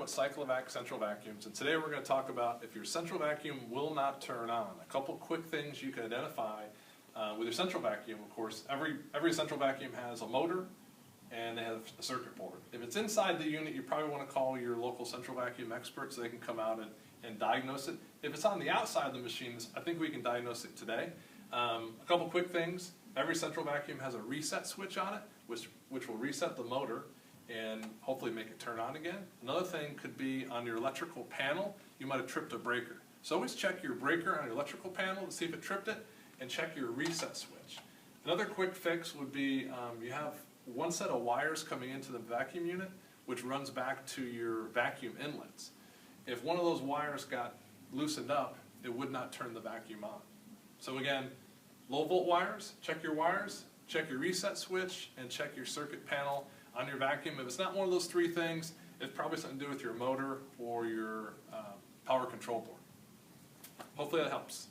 about Cyclovac central vacuums, and today we're going to talk about if your central vacuum will not turn on. A couple quick things you can identify with your central vacuum. Of course, every central vacuum has a motor and they have a circuit board. If it's inside the unit, you probably want to call your local central vacuum expert so they can come out and diagnose it. If it's on the outside of the machines, I think we can diagnose it today. A couple quick things. Every central vacuum has a reset switch on it, which will reset the motor and hopefully make it turn on again. Another thing could be on your electrical panel, you might have tripped a breaker. So always check your breaker on your electrical panel to see if it tripped it, and check your reset switch. Another quick fix would be you have one set of wires coming into the vacuum unit, which runs back to your vacuum inlets. If one of those wires got loosened up, it would not turn the vacuum on. So again, low volt wires, check your wires, check your reset switch, and check your circuit panel on your vacuum. If it's not one of those three things, it's probably something to do with your motor or your power control board. Hopefully that helps.